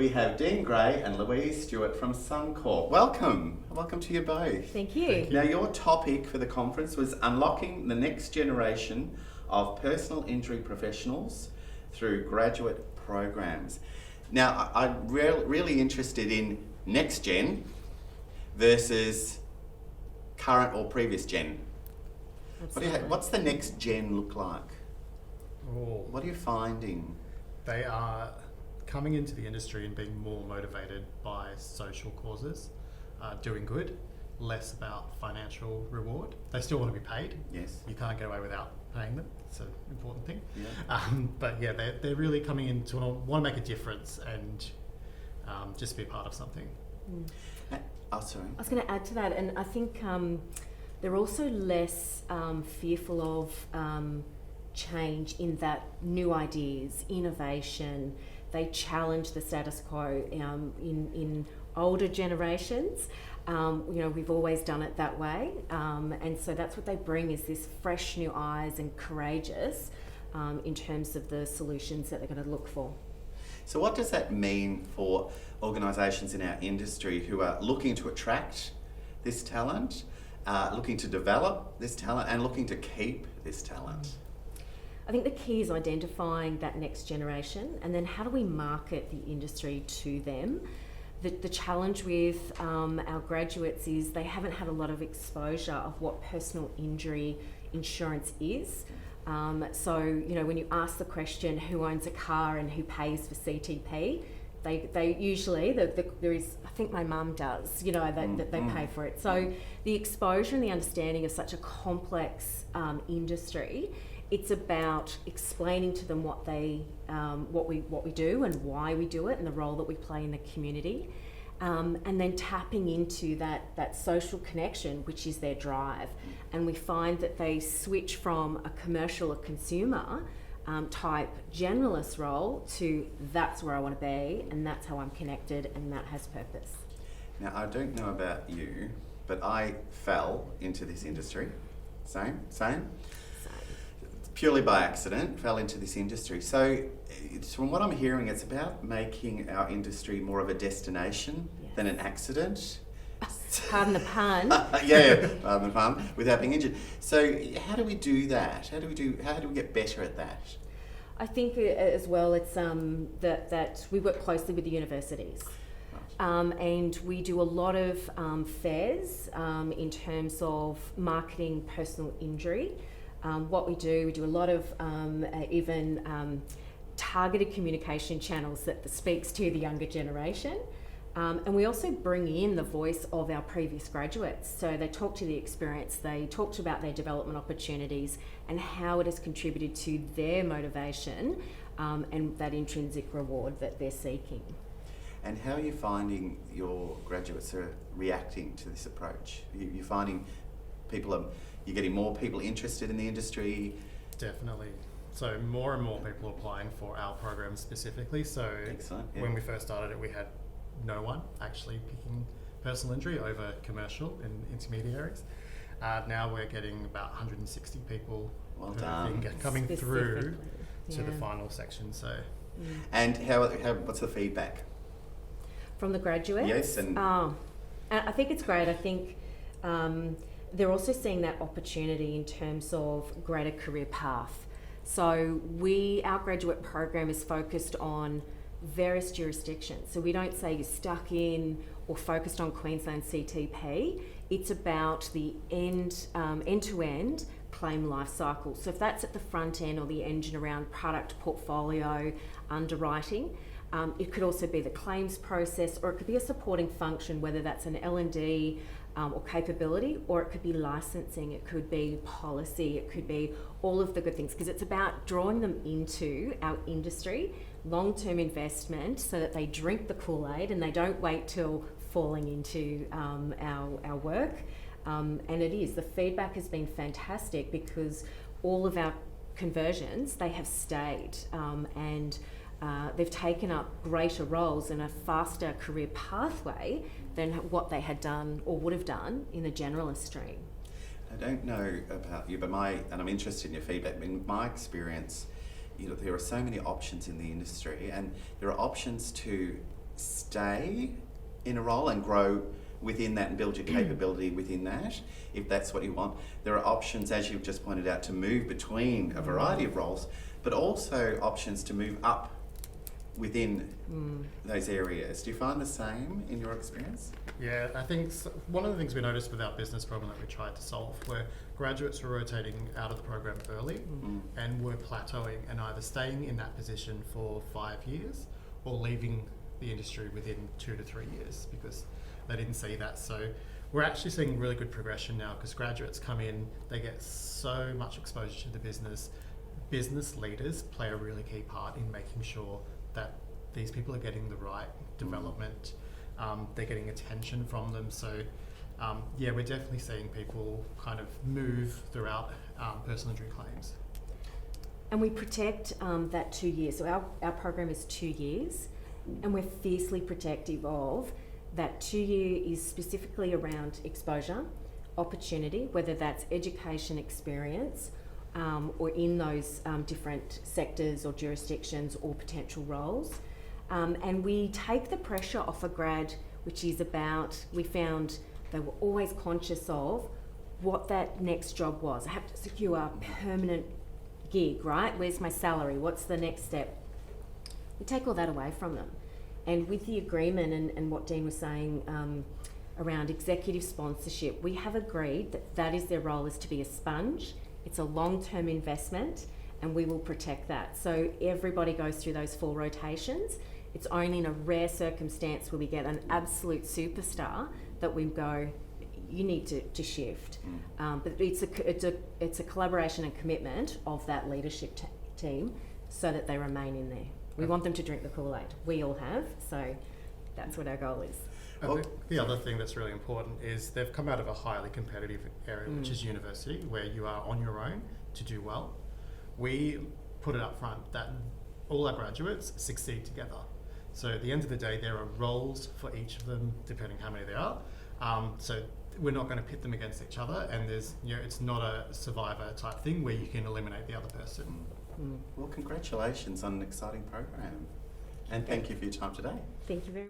We have Dean Gray and Louise Stuart from Suncorp. Welcome to you both. Thank you. Now, your topic for the conference was unlocking the next generation of personal injury professionals through graduate programs. Now, I'm really interested in next gen versus current or previous gen. What's the next gen look like? Oh, What are you finding? they are coming into the industry and being more motivated by social causes, doing good, less about financial reward. They still want to be paid. Yes. You can't get away without paying them. It's an important thing. Yeah. But yeah, they're really coming in to want to make a difference and just be a part of something. Oh, sorry. I was going to add to that, and I think they're also less fearful of change in that new ideas, innovation. They challenge the status quo in older generations. We've always done it that way, and so that's what they bring is this fresh new eyes and courageous in terms of the solutions that they're going to look for. So what does that mean for organisations in our industry who are looking to attract this talent, looking to develop this talent and looking to keep this talent? I think the key is identifying that next generation, and then how do we market the industry to them? The challenge with our graduates is they haven't had a lot of exposure of what personal injury insurance is. So, when you ask the question, who owns a car and who pays for CTP, they usually, there is, I think my mum does, that they pay for it. So the exposure and the understanding of such a complex industry, it's about explaining to them what we do and why we do it and the role that we play in the community, and then tapping into that social connection, which is their drive. And we find that they switch from a commercial or consumer type generalist role to that's where I want to be and that's how I'm connected and that has purpose. Now, I don't know about you, but I fell into this industry. Same? Purely by accident, fell into this industry. So from what I'm hearing, it's about making our industry more of a destination than an accident. Pardon the pun. Yeah, pardon the pun, without being injured. So how do we do that? How do we get better at that? I think as well it's that we work closely with the universities. And we do a lot of fairs in terms of marketing personal injury. What we do a lot of targeted communication channels that speaks to the younger generation. And we also bring in the voice of our previous graduates. So they talk to the experience, they talk about their development opportunities and how it has contributed to their motivation and that intrinsic reward that they're seeking. And how are you finding your graduates are reacting to this approach? You're finding you're getting more people interested in the industry? Definitely. So more and more people applying for our program specifically. So Excellent, yeah. When we first started it, we had no one actually picking personal injury over commercial and intermediaries. Now we're getting about 160 people coming through to the final section. So, and what's the feedback from the graduates? Yes, and I think it's great. I think they're also seeing that opportunity in terms of greater career path. So our graduate program is focused on various jurisdictions. So we don't say you're stuck in or focused on Queensland CTP. It's about the end-to-end claim life cycle. So if that's at the front end or the engine around product portfolio underwriting, it could also be the claims process, or it could be a supporting function, whether that's an L&D or capability, or it could be licensing, it could be policy, it could be all of the good things, because it's about drawing them into our industry, long-term investment, so that they drink the Kool-Aid and they don't wait till falling into our work. And the feedback has been fantastic because all of our conversions, they have stayed and they've taken up greater roles in a faster career pathway than what they had done or would have done in the generalist stream. I don't know about you, but and I'm interested in your feedback. In my experience, there are so many options in the industry, and there are options to stay in a role and grow within that and build your capability within that, if that's what you want. There are options, as you've just pointed out, to move between a variety of roles, but also options to move up within those areas. Do you find the same in your experience? Yeah, I think one of the things we noticed with our business problem that we tried to solve were graduates were rotating out of the program early and were plateauing and either staying in that position for 5 years or leaving the industry within 2 to 3 years because they didn't see that. So we're actually seeing really good progression now because graduates come in, they get so much exposure to the business. Business leaders play a really key part in making sure that these people are getting the right development, they're getting attention from them. So yeah, we're definitely seeing people kind of move throughout personal injury claims. And we protect that 2 years. So our program is 2 years, and we're fiercely protective of that 2 year is specifically around exposure, opportunity, whether that's education experience, or in those different sectors or jurisdictions or potential roles. And we take the pressure off a grad, which is about, we found they were always conscious of what that next job was. I have to secure a permanent gig, right? Where's my salary? What's the next step? We take all that away from them. And with the agreement and what Dean was saying around executive sponsorship, we have agreed that that is their role, is to be a sponge. It's a long-term investment and we will protect that. So everybody goes through those 4 rotations. It's only in a rare circumstance where we get an absolute superstar that we go, you need to shift. But it's a collaboration and commitment of that leadership team so that they remain in there. We want them to drink the Kool-Aid. We all have, so that's what our goal is. I think the other thing that's really important is they've come out of a highly competitive area, which is university, where you are on your own to do well. We put it up front that all our graduates succeed together. So at the end of the day, there are roles for each of them, depending how many there are. So we're not going to pit them against each other, and there's, it's not a survivor type thing where you can eliminate the other person. Well, congratulations on an exciting program, and thank you for your time today. Thank you very much.